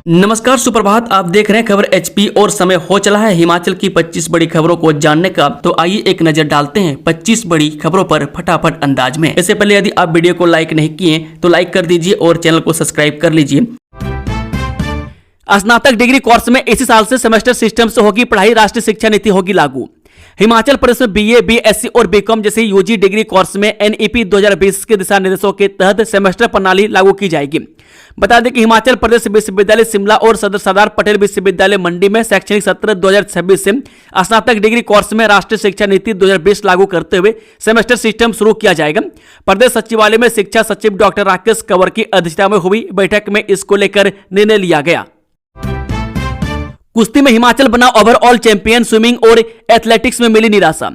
नमस्कार, सुप्रभात। आप देख रहे हैं खबर एचपी और समय हो चला है हिमाचल की 25 बड़ी खबरों को जानने का। तो आइए एक नजर डालते हैं 25 बड़ी खबरों पर फटाफट अंदाज में। इससे पहले यदि आप वीडियो को लाइक नहीं किए तो लाइक कर दीजिए और चैनल को सब्सक्राइब कर लीजिए। स्नातक डिग्री कोर्स में इसी साल से सेमेस्टर सिस्टम से होगी पढ़ाई। राष्ट्रीय शिक्षा नीति होगी लागू। हिमाचल प्रदेश में बीए, बीएससी और बीकॉम जैसे यूजी डिग्री कोर्स में एनईपी 2020 के दिशा निर्देशों के तहत सेमेस्टर प्रणाली लागू की जाएगी। बता दें कि हिमाचल प्रदेश विश्वविद्यालय शिमला और सरदार पटेल विश्वविद्यालय मंडी में शैक्षणिक सत्र 2026 से स्नातक डिग्री कोर्स में राष्ट्रीय शिक्षा नीति 2020 लागू करते हुए सेमेस्टर सिस्टम शुरू किया जाएगा। प्रदेश सचिवालय में शिक्षा सचिव डॉक्टर राकेश कंवर की अध्यक्षता में हुई बैठक में इसको लेकर निर्णय लिया गया। कुश्ती में हिमाचल बना ओवरऑल चैंपियन। स्विमिंग और एथलेटिक्स में मिली निराशा।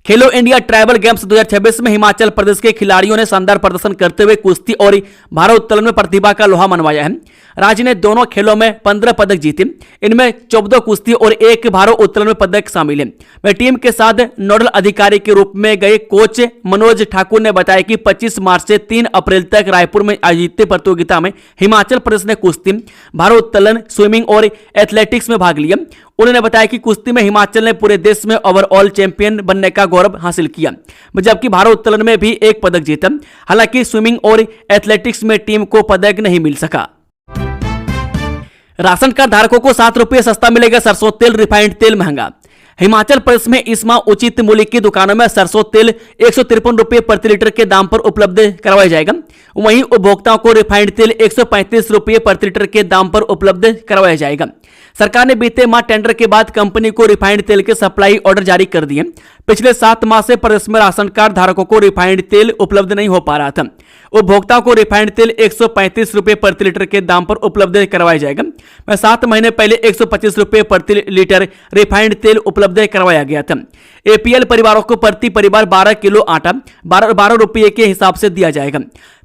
खेलो इंडिया ट्राइबल गेम्स 2026 में हिमाचल प्रदेश के खिलाड़ियों ने शानदार प्रदर्शन करते हुए कुश्ती और भारोत्तोलन में प्रतिभा का लोहा मनवाया है। राज्य ने दोनों खेलों में 15 पदक जीते। इनमें 14 कुश्ती और 1 भारोत्तोलन में पदक शामिल है। वह टीम के साथ नोडल अधिकारी के रूप में गए कोच मनोज ठाकुर ने बताया कि 25 मार्च से 3 अप्रैल तक रायपुर में आयोजित प्रतियोगिता में हिमाचल प्रदेश ने कुश्ती, भारोत्तोलन, स्विमिंग और एथलेटिक्स में भाग लिया। उन्होंने बताया कि कुश्ती में हिमाचल ने पूरे देश में ओवरऑल चैंपियन बनने का गौरव हासिल किया, जबकि भारोत्तोलन में भी 1 पदक जीता। हालांकि स्विमिंग और एथलेटिक्स में टीम को पदक नहीं मिल सका। राशन कार्ड धारकों को 7 रुपये सस्ता मिलेगा सरसों तेल। रिफाइंड तेल महंगा। हिमाचल प्रदेश में इस माह उचित मूल्य की दुकानों में सरसों तेल 153 रुपये प्रति लीटर के दाम पर उपलब्ध करवाया जाएगा। वहीं उपभोक्ताओं को रिफाइंड तेल 135 रुपये प्रति लीटर के दाम पर उपलब्ध करवाया जाएगा। सरकार ने बीते माह टेंडर के बाद कंपनी को रिफाइंड तेल के सप्लाई ऑर्डर जारी कर दिए। पिछले 7 माह से प्रदेश में राशन कार्ड धारकों को रिफाइंड तेल उपलब्ध नहीं हो पा रहा था। उपभोक्ताओं को रिफाइंड तेल 135 रुपये प्रति लीटर के दाम पर उपलब्ध करवाया जाएगा। 7 महीने पहले 125 रुपये प्रति लीटर रिफाइंड तेल उपलब्ध करवाया गया था। एपीएल परिवारों को प्रति परिवार 12 किलो आटा 12 रुपये के हिसाब से दिया जाएगा।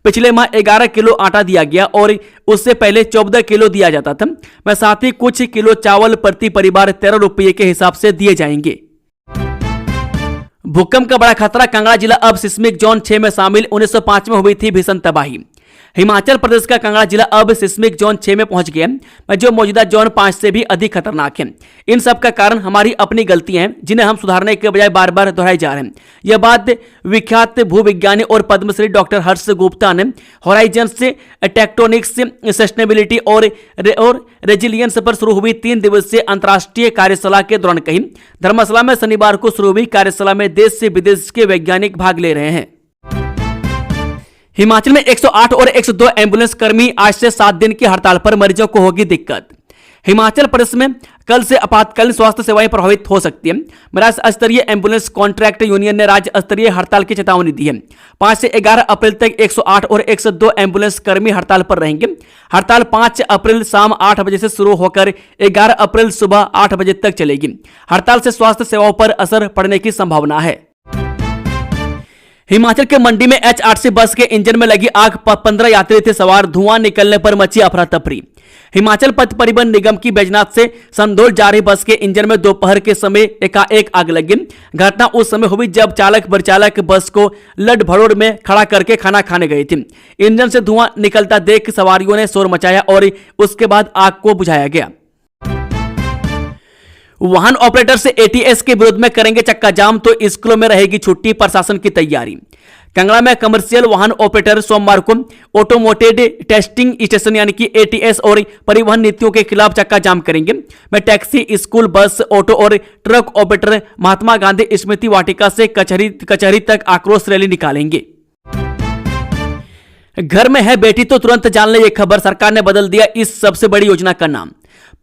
पिछले माह 11 किलो आटा दिया गया और उससे पहले 14 किलो दिया जाता था। साथ ही कुछ किलो चावल प्रति परिवार 13 रुपये के हिसाब से दिए जाएंगे। भूकंप का बड़ा खतरा। कांगड़ा जिला अब सिस्मिक जोन 6 में शामिल। 1905 में हुई थी भीषण तबाही। हिमाचल प्रदेश का कांगड़ा जिला अब सिस्मिक जोन 6 में पहुंच गया, जो मौजूदा जोन 5 से भी अधिक खतरनाक है। इन सब का कारण हमारी अपनी गलतियां हैं, जिन्हें हम सुधारने के बजाय बार बार दोहराए जा रहे हैं। यह बात विख्यात भूविज्ञानी और पद्मश्री डॉक्टर हर्ष गुप्ता ने होराइजन से टेक्टोनिक्स, सस्टेनेबिलिटी और रेजिलियंस पर शुरू हुई 3 दिवसीय अंतर्राष्ट्रीय कार्यशाला के दौरान कही। धर्मशाला में शनिवार को शुरू हुई कार्यशाला में देश से विदेश के वैज्ञानिक भाग ले रहे हैं। हिमाचल में 108 और 102 एम्बुलेंस कर्मी आज से 7 दिन की हड़ताल पर। मरीजों को होगी दिक्कत। हिमाचल प्रदेश में कल से आपातकालीन स्वास्थ्य सेवाएं प्रभावित हो सकती हैं। राज्य स्तरीय एम्बुलेंस कॉन्ट्रैक्ट यूनियन ने राज्य स्तरीय हड़ताल की चेतावनी दी है। 5 से 11 अप्रैल तक 108 और 102 एम्बुलेंस कर्मी हड़ताल पर रहेंगे। हड़ताल 5 अप्रैल शाम 8 बजे से शुरू होकर 11 अप्रैल सुबह 8 बजे तक चलेगी। हड़ताल से स्वास्थ्य सेवाओं पर असर पड़ने की संभावना है। हिमाचल के मंडी में एचआरटीसी बस के इंजन में लगी आग। 15 यात्री थे सवार। धुआं निकलने पर मची अफरा तफरी। हिमाचल पथ परिवहन निगम की बैजनाथ से संधोल जा रही बस के इंजन में दोपहर के समय एकाएक आग लगी। घटना उस समय हुई जब चालक परिचालक बस को लड भड़ोड़ में खड़ा करके खाना खाने गए थे। इंजन से धुआं निकलता देख सवारियों ने शोर मचाया और उसके बाद आग को बुझाया गया। वाहन ऑपरेटर से एटीएस के विरोध में करेंगे चक्का जाम तो स्कूलों में रहेगी छुट्टी। प्रशासन की तैयारी। कांगड़ा में कमर्शियल वाहन ऑपरेटर सोमवार को ऑटोमोटेड टेस्टिंग स्टेशन यानी कि एटीएस और परिवहन नीतियों के खिलाफ चक्का जाम करेंगे। में टैक्सी, स्कूल बस, ऑटो और ट्रक ऑपरेटर महात्मा गांधी स्मृति वाटिका से कचहरी तक आक्रोश रैली निकालेंगे। घर में है बेटी तो तुरंत जान ले। ये खबर। सरकार ने बदल दिया इस सबसे बड़ी योजना का नाम।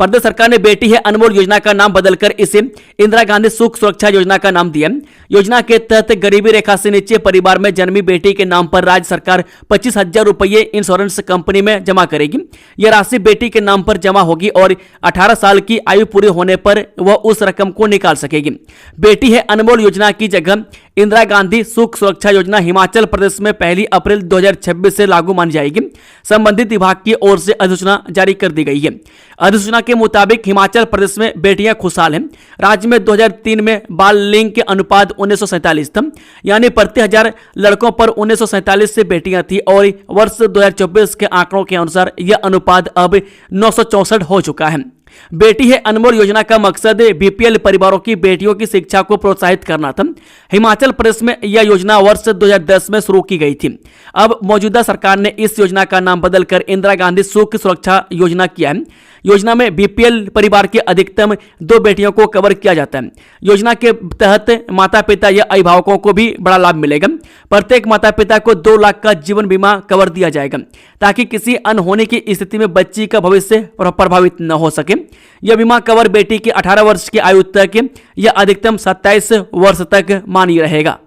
प्रदेश सरकार ने बेटी है अनमोल योजना का नाम बदलकर इसे इंदिरा गांधी सुख सुरक्षा योजना का नाम दिया। योजना के तहत गरीबी रेखा से नीचे परिवार में जन्मी बेटी के नाम पर राज्य सरकार 25,000 रुपये इंश्योरेंस कंपनी में जमा करेगी। यह राशि बेटी के नाम पर जमा होगी और 18 साल की आयु पूरी होने पर वह उस रकम को निकाल सकेगी। बेटी है अनमोल योजना की जगह इंदिरा गांधी सुख सुरक्षा योजना हिमाचल प्रदेश में 1 अप्रैल 2026 से लागू मानी जाएगी। संबंधित विभाग की ओर से अधिसूचना जारी कर दी गई है। अधिसूचना के मुताबिक हिमाचल प्रदेश में बेटियां खुशहाल हैं। राज्य में 2003 में बाल लिंग के अनुपात 1947 था, यानी प्रति 1000 लड़कों पर 1947 से बेटियां थी और वर्ष 2024 के आंकड़ों के अनुसार यह अनुपात अब 964 हो चुका है। बेटी है अनमोल योजना का मकसद बीपीएल परिवारों की बेटियों की शिक्षा को प्रोत्साहित करना था। हिमाचल प्रदेश में यह योजना वर्ष 2010 में शुरू की गई थी। अब मौजूदा सरकार ने इस योजना का नाम बदलकर इंदिरा गांधी सुख सुरक्षा योजना किया है। योजना में बीपीएल परिवार के अधिकतम 2 बेटियों को कवर किया जाता है। योजना के तहत माता पिता या अभिभावकों को भी बड़ा लाभ मिलेगा। प्रत्येक माता पिता को 2 लाख का जीवन बीमा कवर दिया जाएगा ताकि किसी अनहोनी की स्थिति में बच्ची का भविष्य प्रभावित न हो सके। यह बीमा कवर बेटी की 18 वर्ष की आयु तक या अधिकतम 27 वर्ष तक मान्य रहेगा।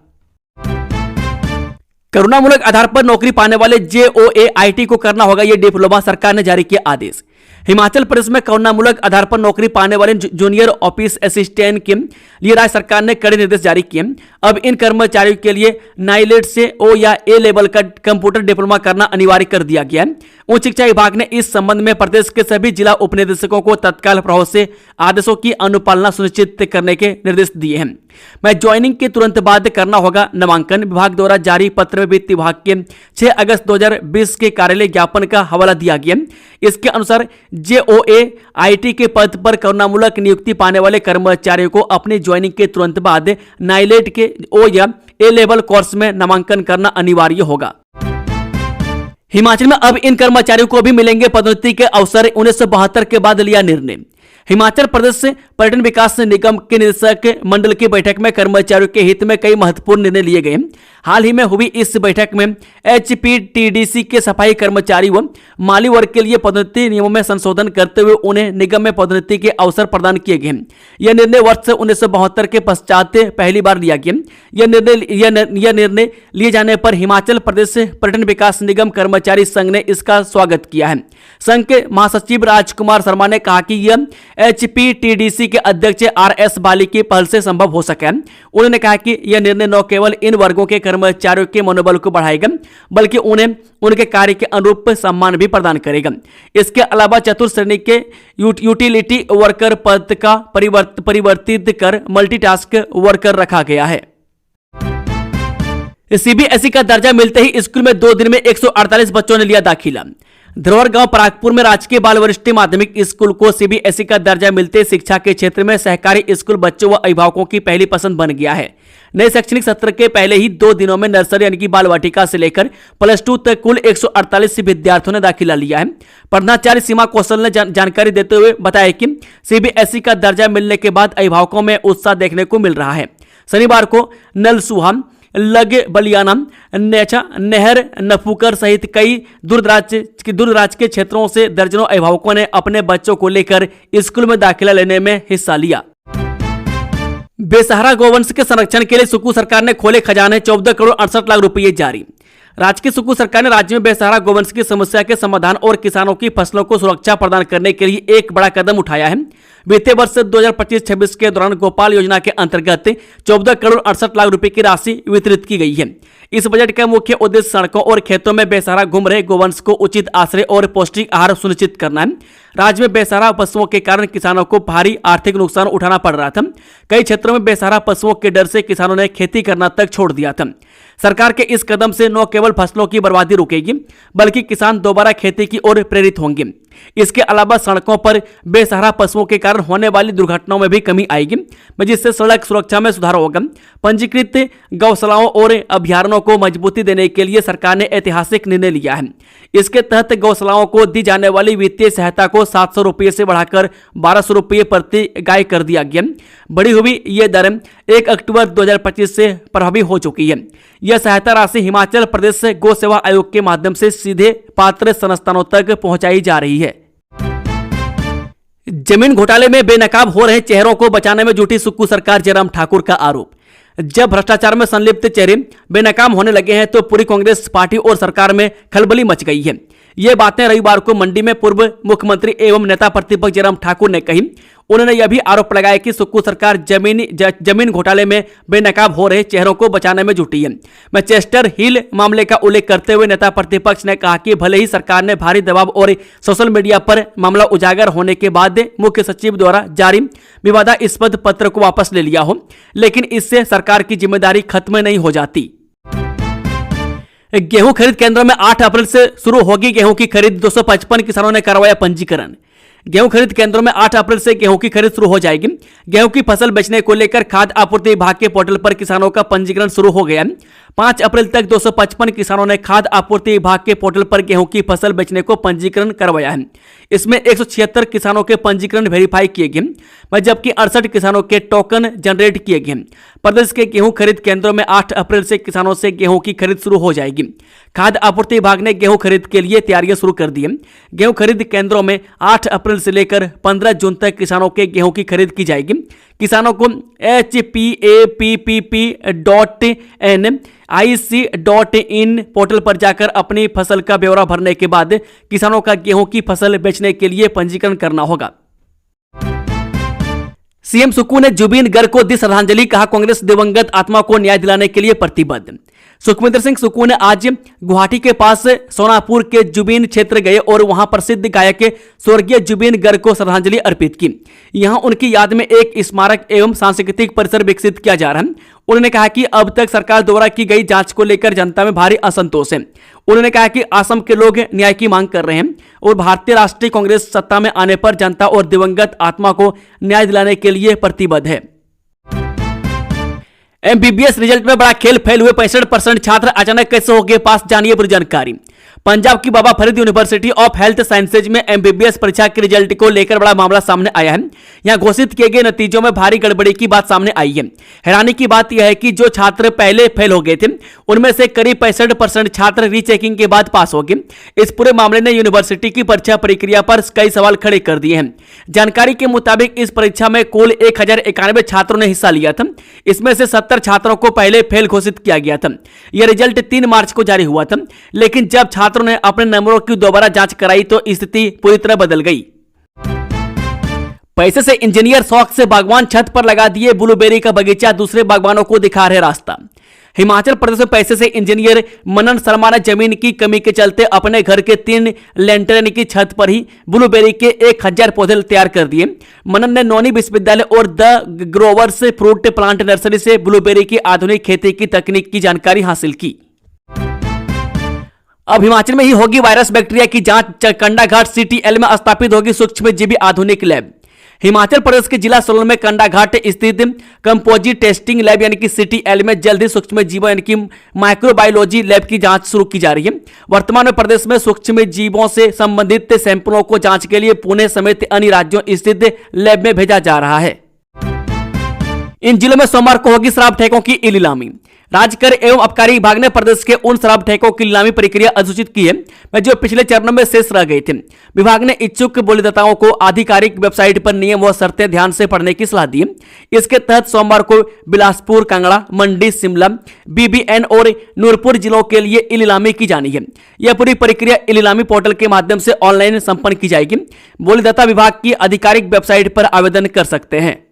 करुणामूलक आधार पर नौकरी पाने वाले JOA-IT को करना होगा यह डिप्लोमा, सरकार ने जारी किया आदेश। हिमाचल प्रदेश में करुणामूलक आधार पर नौकरी पाने वाले जूनियर ऑफिस असिस्टेंट के लिए राज्य सरकार ने कड़े निर्देश जारी किए। अब इन कर्मचारियों के लिए नाइलेट से O या A लेवल का कंप्यूटर डिप्लोमा करना अनिवार्य कर दिया गया है। उच्च शिक्षा विभाग ने इस संबंध में प्रदेश के सभी जिला उपनिदेशकों को तत्काल प्रभाव से आदेशों की अनुपालना सुनिश्चित करने के निर्देश दिए हैं। मैं ज्वाइनिंग के तुरंत बाद करना होगा नामांकन। विभाग द्वारा जारी पत्र में वित्त विभाग के 6 अगस्त 2020 के कार्यालय ज्ञापन का हवाला दिया गया। इसके अनुसार JOA-IT के पद पर करुणामूलक नियुक्ति पाने वाले कर्मचारियों को अपनी ज्वाइनिंग के तुरंत बाद नाइलेट के O या A लेवल कोर्स में नामांकन करना अनिवार्य होगा। हिमाचल में अब इन कर्मचारियों को भी मिलेंगे पदोन्नति के अवसर। 1972 के बाद लिया निर्णय। हिमाचल प्रदेश पर्यटन विकास निगम के निदेशक मंडल की बैठक में कर्मचारियों के हित में कई महत्वपूर्ण निर्णय लिए गए। हाल ही में हुई इस बैठक में HPTDC के सफाई कर्मचारी व माली वर्ग के लिए पदोन्नति नियमों में संशोधन करते हुए उन्हें निगम में पदोन्नति के अवसर प्रदान किए गए। यह निर्णय वर्ष 1972 के पश्चात पहली बार लिया गया। यह निर्णय लिए जाने पर हिमाचल प्रदेश पर्यटन विकास निगम कर्मचारी संघ ने इसका स्वागत किया है। संघ के महासचिव राजकुमार शर्मा ने कहा कि यह HPTDC के अध्यक्ष RS बाली की पहल से संभव हो सका। उन्होंने कहा कि यह निर्णय न केवल इन वर्गों के कर्मचारियों के मनोबल को बढ़ाएगा बल्कि उन्हें उनके कार्य के अनुरूप सम्मान भी प्रदान करेगा। इसके अलावा चतुर्थ श्रेणी के यूटिलिटी वर्कर पद का परिवर्तित कर मल्टीटास्क वर्कर रखा गया है। CBSE का दर्जा मिलते ही स्कूल में 2 दिन में 148 बच्चों ने लिया दाखिला। धरोहर गांव परागपुर में राजकीय बाल वरिष्ठ माध्यमिक स्कूल को CBSE का दर्जा मिलते शिक्षा के क्षेत्र में सहकारी स्कूल बच्चों व अभिभावकों की पहली पसंद बन गया है। नए शैक्षणिक सत्र के पहले ही 2 दिनों में नर्सरी यानी कि बाल वाटिका से लेकर +2 तक कुल 148 विद्यार्थियों ने दाखिला लिया है। प्रधानाचार्य सीमा कौशल ने जानकारी देते हुए बताया कि CBSE का दर्जा मिलने के बाद अभिभावकों में उत्साह देखने को मिल रहा है। शनिवार को नलसुहा, लग बलियाना, नेचा, नहर, नफूकर सहित कई दूरदराज के क्षेत्रों से दर्जनों अभिभावकों ने अपने बच्चों को लेकर स्कूल में दाखिला लेने में हिस्सा लिया। बेसहारा गौवंश के संरक्षण के लिए सुक्खू सरकार ने खोले खजाने, 14 करोड़ 68 लाख रुपये जारी। राज्य की सुक्खू सरकार ने राज्य में बेसहारा गौवंश की समस्या के समाधान और किसानों की फसलों को सुरक्षा प्रदान करने के लिए एक बड़ा कदम उठाया है। वित्तीय वर्ष 2025-26 के दौरान गोपाल योजना के अंतर्गत 14 करोड़ 68 लाख रुपए की राशि वितरित की गई है। इस बजट का मुख्य उद्देश्य सड़कों और खेतों में बेसहारा घूम रहे गोवंश को उचित आश्रय और पौष्टिक आहार सुनिश्चित करना है। राज्य में बेसहारा पशुओं के कारण किसानों को भारी आर्थिक नुकसान उठाना पड़ रहा था। कई क्षेत्रों में बेसहारा पशुओं के डर से किसानों ने खेती करना तक छोड़ दिया था। सरकार के इस कदम से न केवल फसलों की बर्बादी रुकेगी बल्कि किसान दोबारा खेती की ओर प्रेरित होंगे। इसके अलावा सड़कों पर बेसहारा पशुओं के कारण होने वाली दुर्घटनाओं में भी कमी आएगी, जिससे सड़क सुरक्षा में सुधार होगा। पंजीकृत गौशालाओं और अभयारण्यों को मजबूती देने के लिए सरकार ने ऐतिहासिक निर्णय लिया है। इसके तहत गौशालाओं को दी जाने वाली वित्तीय सहायता को 700 रुपये से बढ़ाकर 1200 रुपये प्रति गाय कर दिया गया। बढ़ी हुई ये दर 1 अक्टूबर 2025 से प्रभावी हो चुकी है। यह सहायता राशि हिमाचल प्रदेश गौ सेवा आयोग के माध्यम से सीधे पात्र संस्थानों तक पहुंचाई जा रही है। जमीन घोटाले में बेनकाब हो रहे चेहरों को बचाने में जुटी सुक्खू सरकार, जयराम ठाकुर का आरोप। जब भ्रष्टाचार में संलिप्त चेहरे बेनकाम होने लगे हैं तो पूरी कांग्रेस पार्टी और सरकार में खलबली मच गई है। ये बातें रविवार को मंडी में पूर्व मुख्यमंत्री एवं नेता प्रतिपक्ष जयराम ठाकुर ने कही। उन्होंने यह भी आरोप लगाया कि सुक्खू सरकार जमीन घोटाले में बेनकाब हो रहे चेहरों को बचाने में जुटी है। मैनचेस्टर हिल मामले का उल्लेख करते हुए नेता प्रतिपक्ष ने कहा कि भले ही सरकार ने भारी दबाव और सोशल मीडिया पर मामला उजागर होने के बाद मुख्य सचिव द्वारा जारी विवादास्पद पत्र को वापस ले लिया हो, लेकिन इससे सरकार की जिम्मेदारी खत्म नहीं हो जाती। गेहूं खरीद केंद्रों में 8 अप्रैल से शुरू होगी गेहूं की खरीद। 255 किसानों ने करवाया पंजीकरण। गेहूं खरीद केंद्रों में 8 अप्रैल से गेहूं की खरीद शुरू हो जाएगी। गेहूं की फसल बेचने को लेकर खाद्य आपूर्ति विभाग के पोर्टल पर किसानों का पंजीकरण शुरू हो गया है। 5 अप्रैल तक 255 किसानों ने खाद्य आपूर्ति विभाग के पोर्टल पर गेहूं की फसल बेचने को पंजीकरण करवाया है। इसमें 176 किसानों के पंजीकरण वेरीफाई किए गए, जबकि 68 किसानों के टोकन जनरेट किए गए। प्रदेश के गेहूं खरीद केंद्रों में 8 अप्रैल से किसानों से गेहूं की खरीद शुरू हो जाएगी। खाद्य आपूर्ति विभाग ने गेहूं खरीद के लिए तैयारियां शुरू कर दी है। गेहूं खरीद केंद्रों में 8 अप्रैल से लेकर 15 जून तक किसानों के गेहूं की खरीद की जाएगी। किसानों को HPAPPP.NIC.in पोर्टल पर जाकर अपनी फसल का ब्यौरा भरने के बाद किसानों का गेहूं की फसल बेचने के लिए पंजीकरण करना होगा। सीएम सुक्खू ने जुबीन गर्ग को दी श्रद्धांजलि, कहा कांग्रेस दिवंगत आत्मा को न्याय दिलाने के लिए प्रतिबद्ध। सुखविंदर सिंह सुक्खू ने आज गुवाहाटी के पास सोनापुर के जुबीन क्षेत्र गए और वहां प्रसिद्ध गायक स्वर्गीय जुबीन गर्ग को श्रद्धांजलि अर्पित की। यहां उनकी याद में एक स्मारक एवं सांस्कृतिक परिसर विकसित किया जा रहा है। उन्होंने कहा कि अब तक सरकार द्वारा की गई जांच को लेकर जनता में भारी असंतोष है। उन्होंने कहा कि असम के लोग न्याय की मांग कर रहे हैं और भारतीय राष्ट्रीय कांग्रेस सत्ता में आने पर जनता और दिवंगत आत्मा को न्याय दिलाने के लिए प्रतिबद्ध है। एमबीबीएस रिजल्ट में बड़ा खेल, फेल हुए 65% छात्र अचानक कैसे हो गए पास, जानिए पूरी जानकारी। पंजाब की Baba Farid university of health sciences में एमबीबीएस परीक्षा के रिजल्ट को लेकर बड़ा मामला सामने आया है। यहां घोषित किए गए नतीजों में भारी गड़बड़ी की बात सामने आई है। हैरानी की बात यह है कि जो छात्र पहले फेल हो गए थे उनमें से करीब 65% छात्र रीचेकिंग के बाद पास हो गए। इस पूरे मामले ने यूनिवर्सिटी की परीक्षा प्रक्रिया पर कई सवाल खड़े कर दिए हैं। जानकारी के मुताबिक इस परीक्षा में कुल 1091 छात्रों ने हिस्सा लिया था। इसमें से 70 छात्रों को पहले फेल घोषित किया गया था। यह रिजल्ट 3 मार्च को जारी हुआ था, लेकिन जब छात्रों ने अपने नंबरों की दोबारा जांच कराई तो स्थिति पूरी तरह बदल गई। पैसे से इंजीनियर शौक से बागवान छत पर लगा दिए ब्लूबेरी का बगीचा, दूसरे बागवानों को दिखा रहे रास्ता। हिमाचल प्रदेश में पैसे से इंजीनियर मनन शर्मा ने जमीन की कमी के चलते अपने घर के 3 लेंटर यानी की छत पर ही ब्लूबेरी के 1000 पौधे तैयार कर दिए। मनन ने नौनी विश्वविद्यालय और the growers fruit plant nursery से ब्लूबेरी की आधुनिक खेती की तकनीक की जानकारी हासिल की। अब हिमाचल में ही होगी वायरस बैक्टीरिया की जांच, कंडाघाट CTL में स्थापित होगी सूक्ष्मजीवी आधुनिक लैब। हिमाचल प्रदेश के जिला सोलन में कंडाघाट स्थित कंपोजिट टेस्टिंग लैब यानी कि CTL में जल्द ही सूक्ष्म जीवों यानी कि माइक्रोबायोलॉजी लैब की जांच शुरू की जा रही है। वर्तमान में प्रदेश में सूक्ष्म जीवों से संबंधित सैंपलों को जांच के लिए पुणे समेत अन्य राज्यों स्थित लैब में भेजा जा रहा है। इन जिलों में सोमवार को होगी शराब ठेकों की नीलामी। राज्य कर एवं आबकारी विभाग ने प्रदेश के उन शराब ठेकों की नीलामी प्रक्रिया अधिसूचित की है जो पिछले चरणों में शेष रह गए थे। विभाग ने इच्छुक बोलीदाताओं को आधिकारिक वेबसाइट पर नियम व शर्तें ध्यान से पढ़ने की सलाह दी है। इसके तहत सोमवार को बिलासपुर, कांगड़ा, मंडी, शिमला, BBN और नूरपुर जिलों के लिए नीलामी की जानी है। यह पूरी प्रक्रिया नीलामी पोर्टल के माध्यम से ऑनलाइन संपन्न की जाएगी। बोलीदाता विभाग की आधिकारिक वेबसाइट पर आवेदन कर सकते हैं।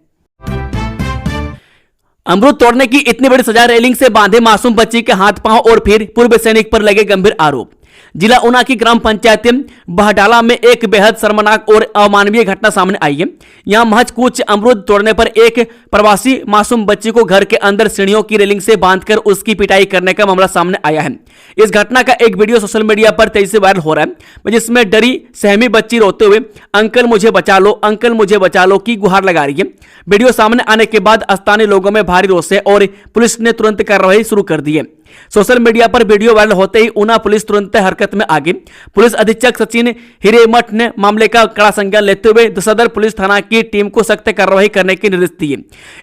अमरूद तोड़ने की इतनी बड़ी सजा, रेलिंग से बांधे मासूम बच्ची के हाथ पांव और फिर पूर्व सैनिक पर लगे गंभीर आरोप। जिला ऊना की ग्राम पंचायत बहडाला में एक बेहद शर्मनाक और अमानवीय घटना सामने आई है। यहां महज कुछ अमरूद तोड़ने पर एक प्रवासी मासूम बच्ची को घर के अंदर सीढ़ियों की रेलिंग से बांधकर उसकी पिटाई करने का मामला सामने आया है। इस घटना का एक वीडियो सोशल मीडिया पर तेजी से वायरल हो रहा है, जिसमें डरी सहमी बच्ची रोते हुए अंकल मुझे बचा लो, अंकल मुझे बचा लो की गुहार लगा रही है। वीडियो सामने आने के बाद स्थानीय लोगों में भारी रोष है और पुलिस ने तुरंत कार्रवाई शुरू कर दी है। सोशल मीडिया पर वीडियो वायरल होते ही ऊना पुलिस तुरंत हरकत में आ गई। पुलिस अधीक्षक सचिन हिरेमठ ने मामले का कड़ा संज्ञान लेते हुए सदर पुलिस थाना की टीम को सख्त कार्रवाई करने के निर्देश दिए।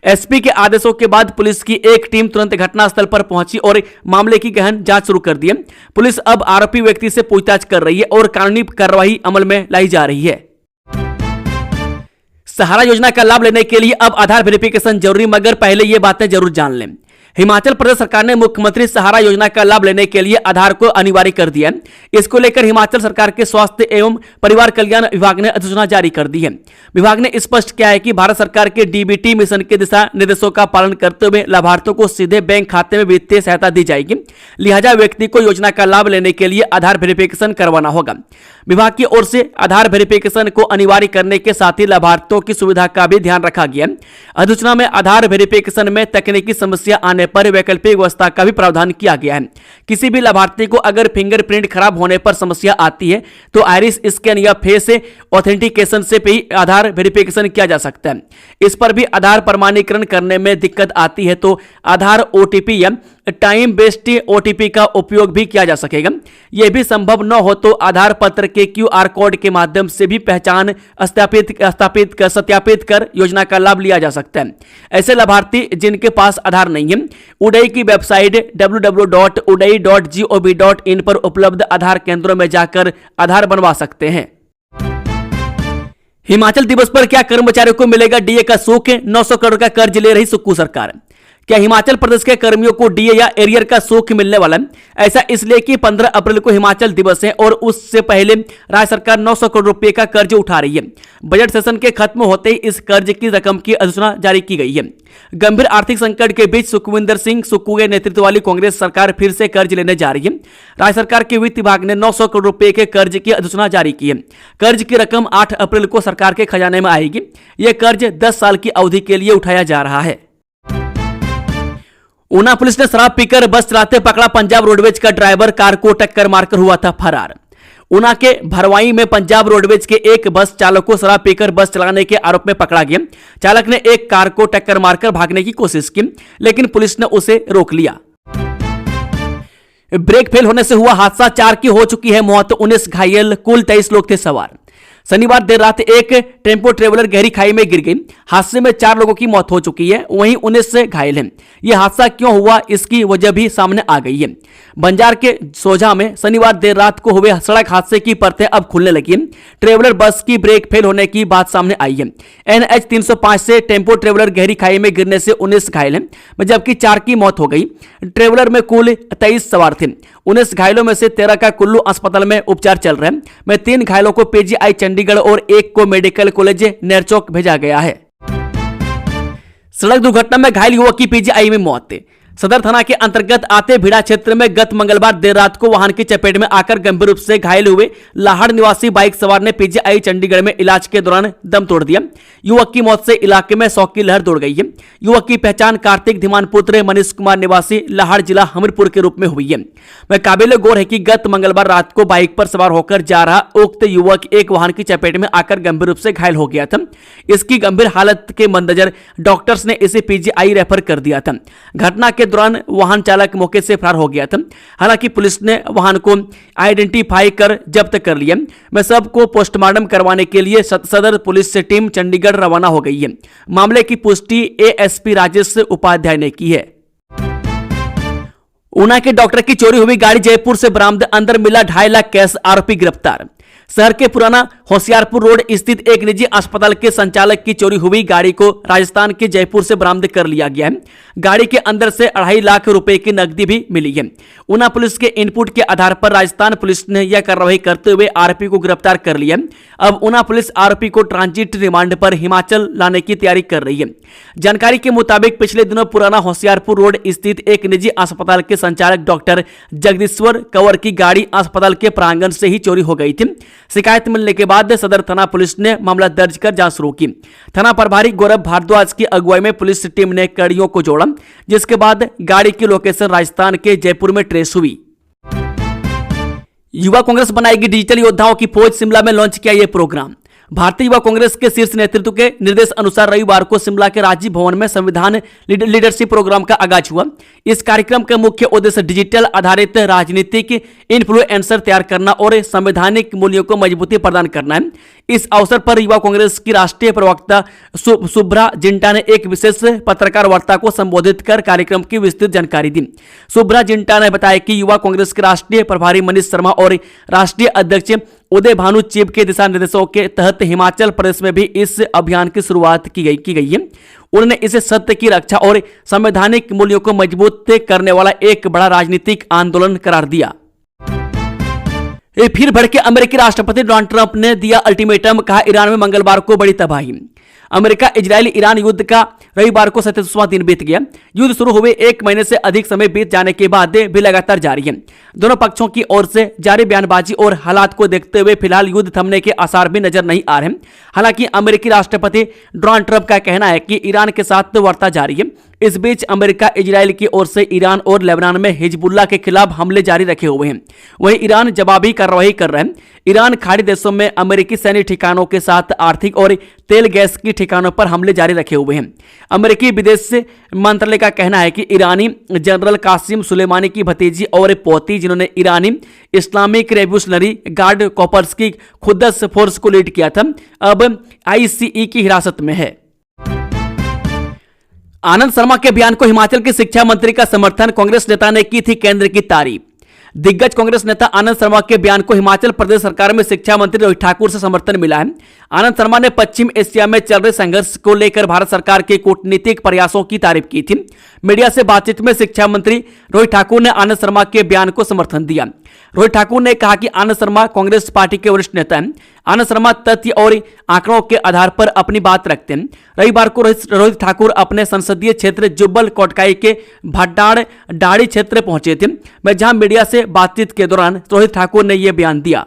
एसपी के आदेशों के बाद पुलिस की एक टीम तुरंत घटनास्थल पर पहुंची और मामले की गहन जांच शुरू कर दी। पुलिस अब आरोपी व्यक्ति से पूछताछ कर रही है और कानूनी कार्रवाई अमल में लाई जा रही है। सहारा योजना का लाभ लेने के लिए अब आधार वेरिफिकेशन जरूरी, मगर पहले ये बातें जरूर जान लें। हिमाचल प्रदेश सरकार ने मुख्यमंत्री सहारा योजना का लाभ लेने के लिए आधार को अनिवार्य कर दिया है। इसको लेकर हिमाचल सरकार के स्वास्थ्य एवं परिवार कल्याण विभाग ने अधिसूचना जारी कर दी है। विभाग ने स्पष्ट किया है कि भारत सरकार के डीबीटी मिशन के दिशा निर्देशों का पालन करते हुए लाभार्थियों को सीधे बैंक खाते में वित्तीय सहायता दी जाएगी। लिहाजा व्यक्ति को योजना का लाभ लेने के लिए आधार वेरिफिकेशन करवाना होगा। विभाग की ओर से आधार वेरिफिकेशन को अनिवार्य करने के साथ ही लाभार्थियों की सुविधा का भी ध्यान रखा गया है। अधिसूचना में आधार वेरिफिकेशन में तकनीकी समस्या आने पर वैकल्पिक व्यवस्था का भी प्रावधान किया गया है। किसी भी लाभार्थी को अगर फिंगरप्रिंट खराब होने पर समस्या आती है तो आइरिस स्कैन या फेस ऑथेंटिकेशन से भी आधार वेरिफिकेशन किया जा सकता है। इस पर भी आधार प्रमाणीकरण करने में दिक्कत आती है तो आधार ओटीपी या टाइम बेस्ड ओटीपी का उपयोग भी किया जा सकेगा। यह भी संभव न हो तो आधार पत्र के क्यूआर कोड के माध्यम से भी पहचान सत्यापित कर योजना का लाभ लिया जा सकता है। ऐसे लाभार्थी जिनके पास आधार नहीं है उडई की वेबसाइट www.udai.gov.in पर उपलब्ध आधार केंद्रों में जाकर आधार बनवा सकते हैं। हिमाचल दिवस पर क्या कर्मचारियों को मिलेगा डीए का सुख? 900 करोड़ का कर्ज ले रही सुक्खू सरकार। क्या हिमाचल प्रदेश के कर्मियों को डीए या एरियर का सुख मिलने वाला है? ऐसा इसलिए कि 15 अप्रैल को हिमाचल दिवस है और उससे पहले राज्य सरकार 900 करोड़ रुपए का कर्ज उठा रही है। बजट सेशन के खत्म होते ही इस कर्ज की रकम की अधिसूचना जारी की गई है। गंभीर आर्थिक संकट के बीच सुखविंदर सिंह सुक्खू के नेतृत्व वाली कांग्रेस सरकार फिर से कर्ज लेने जा रही है। राज्य सरकार के वित्त विभाग ने 900 करोड़ रुपए के कर्ज की अधिसूचना जारी की है। कर्ज की रकम 8 अप्रैल को सरकार के खजाने में आएगी। यह कर्ज 10 साल की अवधि के लिए उठाया जा रहा है। ऊना पुलिस ने शराब पीकर बस चलाते पकड़ा पंजाब रोडवेज का ड्राइवर, कार को टक्कर मारकर हुआ था फरार। ऊना के भरवाई में पंजाब रोडवेज के एक बस चालक को शराब पीकर बस चलाने के आरोप में पकड़ा गया। चालक ने एक कार को टक्कर मारकर भागने की कोशिश की लेकिन पुलिस ने उसे रोक लिया। ब्रेक फेल होने से हुआ हादसा, 4 की हो चुकी है मौत, 19 घायल, कुल 23 लोग थे सवार। शनिवार देर रात एक टेम्पो ट्रेवलर गहरी खाई में गिर गई। हादसे में 4 लोगों की मौत हो चुकी है, वहीं 19 से घायल हैं। यह हादसा क्यों हुआ इसकी वजह भी सामने आ गई है। बंजार के सोझा में शनिवार देर रात को हुए सड़क हादसे की परतें अब खुलने लगी। ट्रेवलर बस की ब्रेक फेल होने की बात सामने आई है। NH 305 से टेम्पो ट्रेवलर गहरी खाई में गिरने से 19 घायल हैं, जबकि 4 की मौत हो गई। ट्रेवलर में कुल 23 सवार थे। 19 घायलों में से 13 का कुल्लू अस्पताल में उपचार चल रहे हैं। में 3 घायलों को PGI चंडीगढ़ और 1 को मेडिकल कॉलेज नेरचौक भेजा गया है। सड़क दुर्घटना में घायल युवक की PGI में मौत। सदर थाना के अंतर्गत आते भिड़ा क्षेत्र में गत मंगलवार देर रात को वाहन की चपेट में आकर गंभीर रूप से घायल हुए लाहड़ निवासी बाइक सवार ने PGI चंडीगढ़ में इलाज के दौरान दम तोड़ दिया। युवक की मौत से इलाके में शोक की लहर दौड़ गई है। युवक की पहचान कार्तिक धीमान पुत्र मनीष कुमार निवासी लाहड़ जिला हमीरपुर के रूप में हुई है। वह काबिले गौर है कि गत मंगलवार रात को बाइक पर सवार होकर जा रहा उक्त युवक एक वाहन की चपेट में आकर गंभीर रूप से घायल हो गया था। इसकी गंभीर हालत के मद्देनजर डॉक्टर्स ने इसे PGI रेफर कर दिया था। घटना के दौरान वाहन चालक मौके से फरार हो गया था। हालांकि पुलिस ने वाहन को आइडेंटिफाई कर जब्त कर लिया। मैं सबको पोस्टमार्टम करवाने के लिए सदर पुलिस टीम चंडीगढ़ रवाना हो गई है। मामले की पुष्टि ASP राजेश उपाध्याय ने की है। ऊना के डॉक्टर की चोरी हुई गाड़ी जयपुर से बरामद, अंदर मिला 2.5 लाख कैश, आरोपी गिरफ्तार। शहर के पुराना होशियारपुर रोड स्थित एक निजी अस्पताल के संचालक की चोरी हुई गाड़ी को राजस्थान के जयपुर से बरामद कर लिया गया है। गाड़ी के अंदर से 2.5 लाख रुपए की नकदी भी मिली है। ऊना पुलिस के इनपुट के आधार पर राजस्थान पुलिस ने यह कार्रवाई करते हुए आरोपी को गिरफ्तार कर लिया। अब ऊना पुलिस आरोपी को ट्रांजिट रिमांड पर हिमाचल लाने की तैयारी कर रही है। जानकारी के मुताबिक पिछले दिनों पुराना होशियारपुर रोड स्थित एक निजी अस्पताल के संचालक डॉक्टर जगदीश्वर कंवर की गाड़ी अस्पताल के प्रांगण से ही चोरी हो गई थी। शिकायत मिलने के बाद सदर थाना पुलिस ने मामला दर्ज कर जांच शुरू की। थाना प्रभारी गौरव भारद्वाज की अगुवाई में पुलिस टीम ने कड़ियों को जोड़ा, जिसके बाद गाड़ी की लोकेशन राजस्थान के जयपुर में ट्रेस हुई। युवा कांग्रेस बनाएगी डिजिटल योद्धाओं की फौज, शिमला में लॉन्च किया यह प्रोग्राम। भारतीय युवा कांग्रेस के शीर्ष नेतृत्व के निर्देश अनुसार रविवार को शिमला के राजीव भवन में संविधान लीडरशिप प्रोग्राम का आगाज हुआ। इस कार्यक्रम का मुख्य उद्देश्य डिजिटल आधारित राजनीतिक इन्फ्लुएंसर तैयार करना और संवैधानिक मूल्यों को मजबूती प्रदान करना है। इस अवसर पर युवा कांग्रेस की राष्ट्रीय प्रवक्ता शुभ्रा जिंटा ने एक विशेष पत्रकार वार्ता को संबोधित कर कार्यक्रम की विस्तृत जानकारी दी। शुभ्रा जिंटा ने बताया कि युवा कांग्रेस के राष्ट्रीय प्रभारी मनीष शर्मा और राष्ट्रीय अध्यक्ष उदय भानु चीफ के दिशा निर्देशों के तहत हिमाचल प्रदेश में भी इस अभियान की शुरुआत की गई है। उन्होंने इसे सत्य की रक्षा और संवैधानिक मूल्यों को मजबूत करने वाला एक बड़ा राजनीतिक आंदोलन करार दिया। फिर भड़के अमेरिकी राष्ट्रपति डोनाल्ड ट्रंप ने दिया अल्टीमेटम, कहा ईरान में मंगलवार को बड़ी तबाही। अमेरिका इजरायल ईरान युद्ध का रविवार को 37वां दिन बीत गया। युद्ध शुरू हुए 1 महीने से अधिक समय बीत जाने के बाद भी लगातार जारी है। दोनों पक्षों की ओर से जारी बयानबाजी और हालात को देखते हुए फिलहाल युद्ध थमने के आसार भी नजर नहीं आ रहे। हालांकि अमेरिकी राष्ट्रपति डोनाल्ड ट्रंप का कहना है कि ईरान के साथ वार्ता जारी है। इस बीच अमेरिका इजरायल की ओर से ईरान और लेबनान में हिजबुल्लाह के खिलाफ हमले जारी रखे हुए हैं। वहीं ईरान जवाबी कार्रवाई कर रहे हैं। ईरान खाड़ी देशों में अमेरिकी सैन्य ठिकानों के साथ आर्थिक और तेल गैस की ठिकानों पर हमले जारी रखे हुए हैं। अमेरिकी विदेश मंत्रालय का कहना है कि ईरानी जनरल कासिम सुलेमानी की भतीजी और पोती, जिन्होंने ईरानी इस्लामिक रेवोल्यूशनरी गार्ड कॉर्प्स की खुदस फोर्स को लीड किया था, अब आईसीई की हिरासत में है। आनंद शर्मा के बयान को हिमाचल के शिक्षा मंत्री का समर्थन, कांग्रेस नेता ने की थी केंद्र की तारीफ। दिग्गज कांग्रेस नेता आनंद शर्मा के बयान को हिमाचल प्रदेश सरकार में शिक्षा मंत्री रोहित ठाकुर से समर्थन मिला है। आनंद शर्मा ने पश्चिम एशिया में चल रहे संघर्ष को लेकर भारत सरकार के कूटनीतिक प्रयासों की तारीफ की थी। मीडिया से बातचीत में शिक्षा मंत्री रोहित ठाकुर ने आनंद शर्मा के बयान को समर्थन दिया। रोहित ठाकुर ने कहा कि आनंद शर्मा कांग्रेस पार्टी के वरिष्ठ नेता हैं। आनंद शर्मा तथ्य और आंकड़ों के आधार पर अपनी बात रखते हैं। रविवार को रोहित ठाकुर अपने संसदीय क्षेत्र जुब्बल कोटखाई के भट्टाड़ डाड़ी क्षेत्र पहुंचे थे, मैं जहां मीडिया से बातचीत के दौरान रोहित ठाकुर ने यह बयान दिया।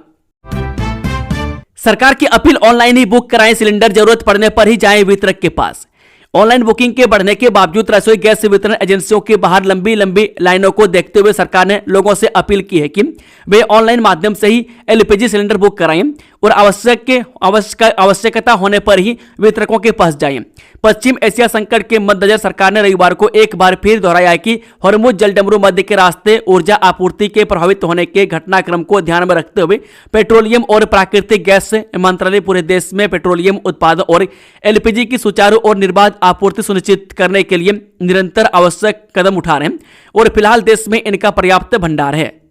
सरकार की अपील, ऑनलाइन ही बुक कराएं सिलेंडर, जरूरत पड़ने पर ही जाएं वितरक के पास। ऑनलाइन बुकिंग के बढ़ने के बावजूद रसोई गैस वितरण एजेंसियों के बाहर लंबी लाइनों को देखते हुए सरकार ने लोगों से अपील की है कि वे ऑनलाइन माध्यम से ही एलपीजी सिलेंडर बुक कराएं और आवश्यकता होने पर ही वितरकों के पास जाएं। पश्चिम एशिया संकट के मद्देनजर सरकार ने रविवार को एक बार फिर दोहराया है कि हॉर्मुज जलडमरू मध्य के रास्ते ऊर्जा आपूर्ति के प्रभावित होने के घटनाक्रम को ध्यान में रखते हुए पेट्रोलियम और प्राकृतिक गैस मंत्रालय पूरे देश में पेट्रोलियम उत्पादन और एलपीजी की सुचारू और निर्बाध आपूर्ति सुनिश्चित करने के लिए निरंतर आवश्यक कदम उठा रहे हैं और फिलहाल देश में इनका पर्याप्त भंडार है।